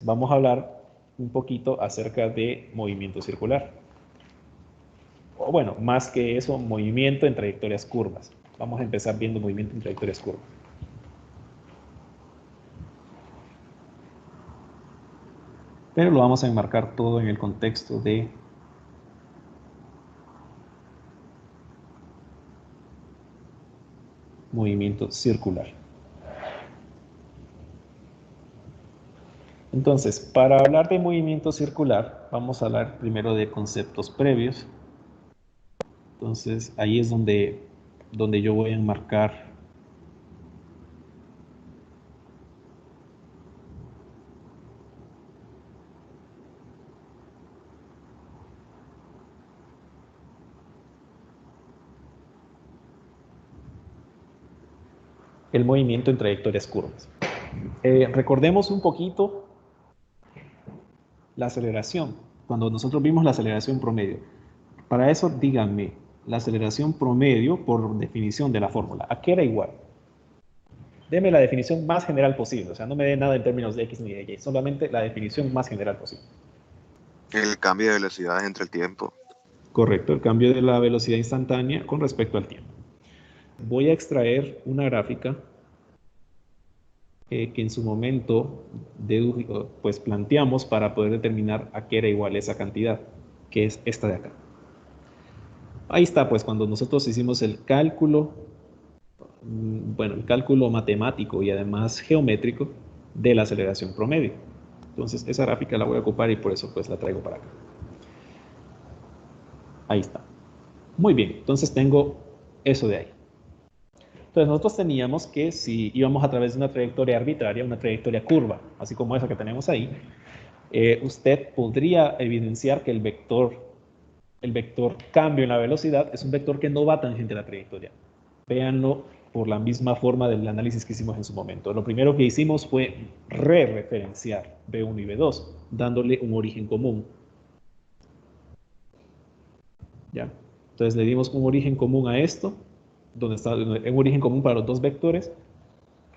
vamos a hablar un poquito acerca de movimiento circular. O bueno, más que eso, movimiento en trayectorias curvas. Vamos a empezar viendo movimiento en trayectorias curvas. Pero lo vamos a enmarcar todo en el contexto de movimiento circular. Entonces, para hablar de movimiento circular, vamos a hablar primero de conceptos previos. Entonces, ahí es donde yo voy a enmarcar el movimiento en trayectorias curvas. Recordemos un poquito la aceleración. Cuando nosotros vimos la aceleración promedio, para eso díganme, la aceleración promedio por definición de la fórmula, ¿a qué era igual? Deme la definición más general posible, o sea, no me dé nada en términos de X ni de Y, solamente la definición más general posible. El cambio de velocidad entre el tiempo. Correcto, el cambio de la velocidad instantánea con respecto al tiempo. Voy a extraer una gráfica que en su momento pues planteamos para poder determinar a qué era igual esa cantidad, que es esta de acá. Ahí está, pues cuando nosotros hicimos el cálculo, bueno, el cálculo matemático y además geométrico de la aceleración promedio. Entonces esa gráfica la voy a ocupar y por eso pues la traigo para acá. Ahí está. Muy bien, entonces tengo eso de ahí. Entonces nosotros teníamos que si íbamos a través de una trayectoria arbitraria, una trayectoria curva, así como esa que tenemos ahí, usted podría evidenciar que el vector cambio en la velocidad es un vector que no va tangente a la trayectoria. Véanlo por la misma forma del análisis que hicimos en su momento. Lo primero que hicimos fue re-referenciar B1 y B2, dándole un origen común. ¿Ya? Entonces le dimos un origen común a esto, donde está un origen común para los dos vectores.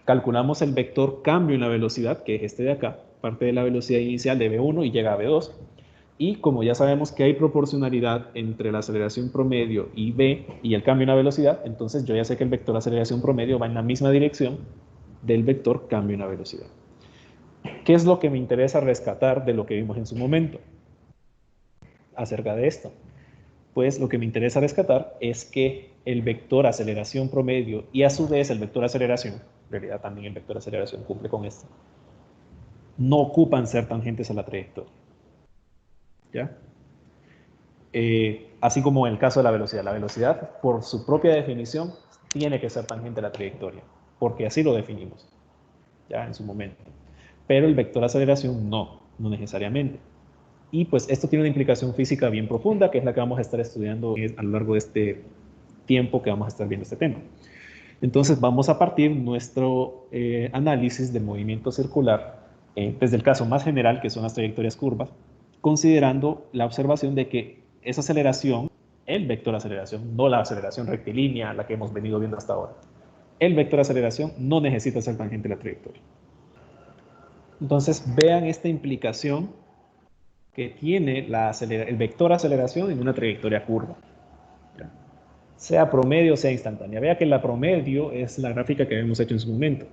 Calculamos el vector cambio en la velocidad, que es este de acá, parte de la velocidad inicial de V1 y llega a V2. Y como ya sabemos que hay proporcionalidad entre la aceleración promedio y V y el cambio en la velocidad, entonces yo ya sé que el vector aceleración promedio va en la misma dirección del vector cambio en la velocidad. ¿Qué es lo que me interesa rescatar de lo que vimos en su momento acerca de esto? Pues lo que me interesa rescatar es que el vector aceleración promedio y a su vez el vector aceleración, en realidad también el vector aceleración cumple con esto, no ocupan ser tangentes a la trayectoria. ¿Ya? Así como en el caso de la velocidad por su propia definición tiene que ser tangente a la trayectoria, porque así lo definimos, ya en su momento. Pero el vector aceleración no necesariamente. Y pues esto tiene una implicación física bien profunda, que es la que vamos a estar estudiando a lo largo de este tiempo que vamos a estar viendo este tema. Entonces vamos a partir nuestro análisis del movimiento circular desde el caso más general, que son las trayectorias curvas, considerando la observación de que esa aceleración, el vector aceleración, no la aceleración rectilínea, la que hemos venido viendo hasta ahora, el vector aceleración no necesita ser tangente a la trayectoria. Entonces vean esta implicación que tiene el vector aceleración en una trayectoria curva. Sea promedio o sea instantánea. Vea que la promedio es la gráfica que habíamos hecho en su momento.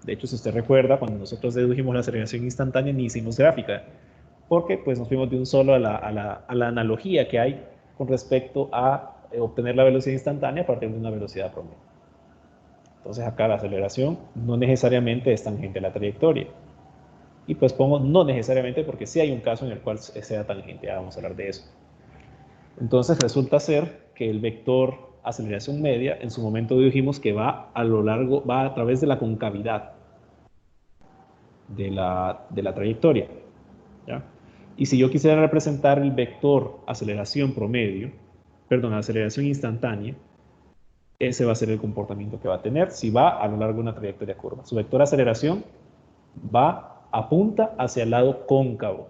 De hecho, si usted recuerda, cuando nosotros dedujimos la aceleración instantánea ni hicimos gráfica, porque pues nos fuimos de un solo a la analogía que hay con respecto a obtener la velocidad instantánea a partir de una velocidad promedio. Entonces acá la aceleración no necesariamente es tangente a la trayectoria. Y pues pongo no necesariamente porque sí hay un caso en el cual sea tangente, ya vamos a hablar de eso. Entonces resulta ser que el vector aceleración media, en su momento dijimos que va a través de la concavidad de la trayectoria. ¿Ya? Y si yo quisiera representar el vector aceleración promedio, perdón, aceleración instantánea, ese va a ser el comportamiento que va a tener si va a lo largo de una trayectoria curva. Su vector aceleración apunta hacia el lado cóncavo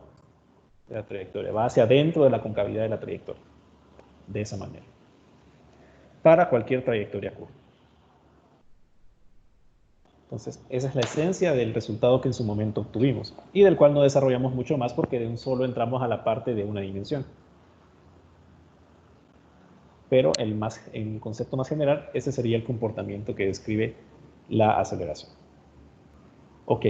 de la trayectoria, va hacia adentro de la concavidad de la trayectoria, de esa manera, para cualquier trayectoria curva. Entonces, esa es la esencia del resultado que en su momento obtuvimos y del cual no desarrollamos mucho más porque de un solo entramos a la parte de una dimensión. Pero en concepto más general, ese sería el comportamiento que describe la aceleración. Ok.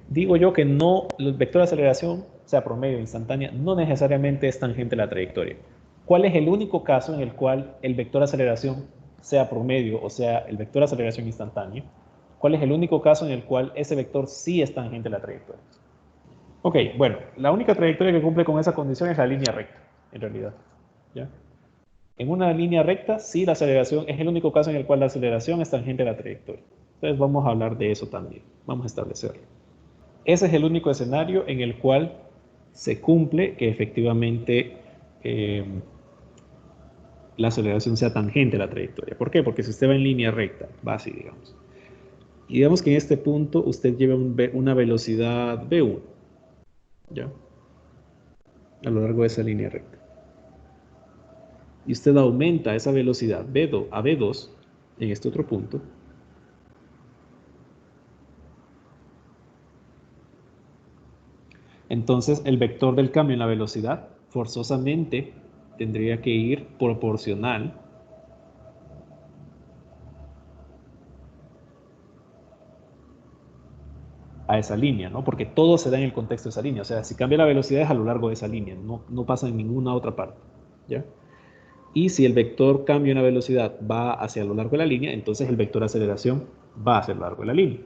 Digo yo que no, el vector de aceleración, sea promedio o instantánea, no necesariamente es tangente a la trayectoria. ¿Cuál es el único caso en el cual el vector de aceleración, sea promedio o sea el vector de aceleración instantáneo? ¿Cuál es el único caso en el cual ese vector sí es tangente a la trayectoria? Ok, bueno, la única trayectoria que cumple con esa condición es la línea recta, en realidad. ¿Ya? En una línea recta, sí, la aceleración es el único caso en el cual la aceleración es tangente a la trayectoria. Entonces vamos a hablar de eso también. Vamos a establecerlo. Ese es el único escenario en el cual se cumple que efectivamente la aceleración sea tangente a la trayectoria. ¿Por qué? Porque si usted va en línea recta, va así, digamos. Y digamos que en este punto usted lleva una velocidad v1, ¿ya? A lo largo de esa línea recta. Y usted aumenta esa velocidad v2 a v2 en este otro punto. Entonces el vector del cambio en la velocidad forzosamente tendría que ir proporcional a esa línea, ¿no? Porque todo se da en el contexto de esa línea. O sea, si cambia la velocidad es a lo largo de esa línea, no pasa en ninguna otra parte, ¿ya? Y si el vector cambio en la velocidad va hacia lo largo de la línea, entonces el vector de aceleración va hacia lo largo de la línea.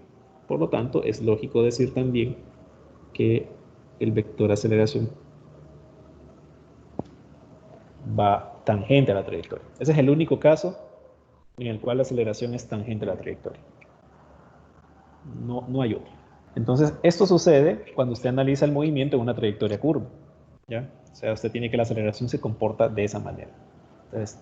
Por lo tanto, es lógico decir también que el vector de aceleración va tangente a la trayectoria. Ese es el único caso en el cual la aceleración es tangente a la trayectoria. No hay otro. Entonces, esto sucede cuando usted analiza el movimiento en una trayectoria curva, ¿ya? O sea, usted tiene que la aceleración se comporta de esa manera. Entonces,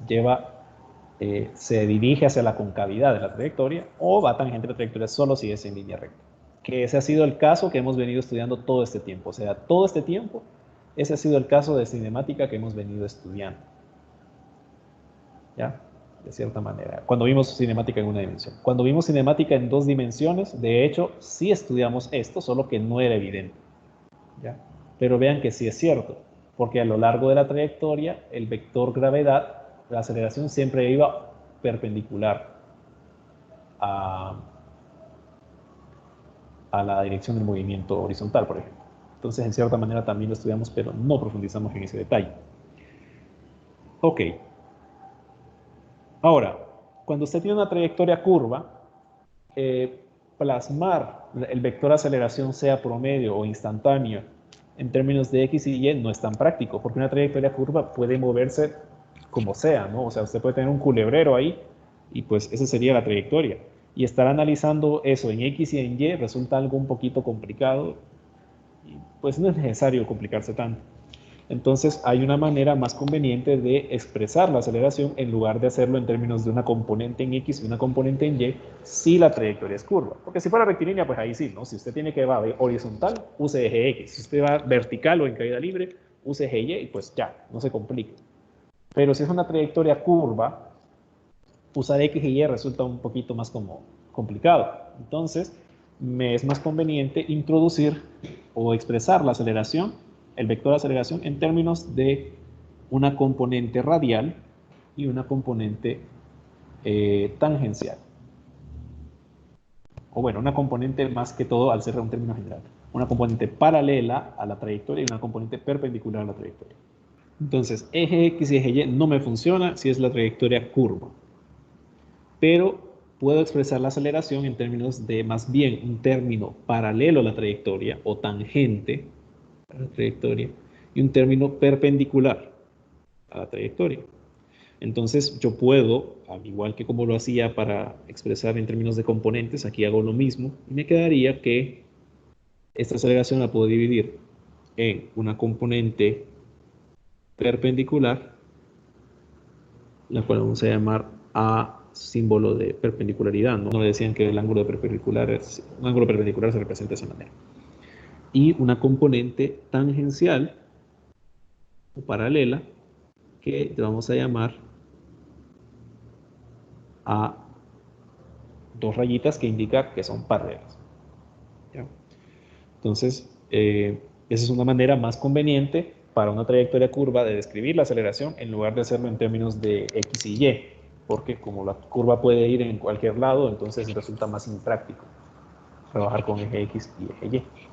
se dirige hacia la concavidad de la trayectoria o va tangente a la trayectoria solo si es en línea recta. Que ese ha sido el caso que hemos venido estudiando todo este tiempo. O sea, todo este tiempo, ese ha sido el caso de cinemática que hemos venido estudiando. ¿Ya? De cierta manera. Cuando vimos cinemática en una dimensión. Cuando vimos cinemática en dos dimensiones, de hecho, sí estudiamos esto, solo que no era evidente. ¿Ya? Pero vean que sí es cierto, porque a lo largo de la trayectoria, el vector gravedad, la aceleración siempre iba perpendicular a la dirección del movimiento horizontal, por ejemplo. Entonces, en cierta manera también lo estudiamos, pero no profundizamos en ese detalle. Ok. Ahora, cuando usted tiene una trayectoria curva, plasmar el vector de aceleración sea promedio o instantáneo en términos de X y Y no es tan práctico, porque una trayectoria curva puede moverse como sea, ¿no? O sea, usted puede tener un culebrero ahí y pues esa sería la trayectoria. Y estar analizando eso en X y en Y resulta algo un poquito complicado y pues no es necesario complicarse tanto. Entonces hay una manera más conveniente de expresar la aceleración en lugar de hacerlo en términos de una componente en X y una componente en Y si la trayectoria es curva. Porque si fuera rectilínea, pues ahí sí, ¿no? Si usted tiene que va horizontal, use eje X. Si usted va vertical o en caída libre, use eje Y y pues ya, no se complique. Pero si es una trayectoria curva, usar X y Y resulta un poquito más como complicado. Entonces, me es más conveniente introducir o expresar la aceleración, el vector de aceleración, en términos de una componente radial y una componente tangencial. O bueno, una componente más que todo al ser un término general. Una componente paralela a la trayectoria y una componente perpendicular a la trayectoria. Entonces, eje X y eje Y no me funciona si es la trayectoria curva. Pero puedo expresar la aceleración en términos de más bien un término paralelo a la trayectoria o tangente a la trayectoria y un término perpendicular a la trayectoria. Entonces yo puedo, al igual que como lo hacía para expresar en términos de componentes, aquí hago lo mismo y me quedaría que esta aceleración la puedo dividir en una componente perpendicular, la cual vamos a llamar A símbolo de perpendicularidad, ¿no? Le decían que el ángulo perpendicular un ángulo perpendicular se representa de esa manera. Y una componente tangencial o paralela que vamos a llamar A dos rayitas que indican que son paralelas. ¿Ya? Entonces, esa es una manera más conveniente para una trayectoria curva de describir la aceleración en lugar de hacerlo en términos de X y Y, porque como la curva puede ir en cualquier lado, entonces resulta más impráctico trabajar con eje X y eje Y.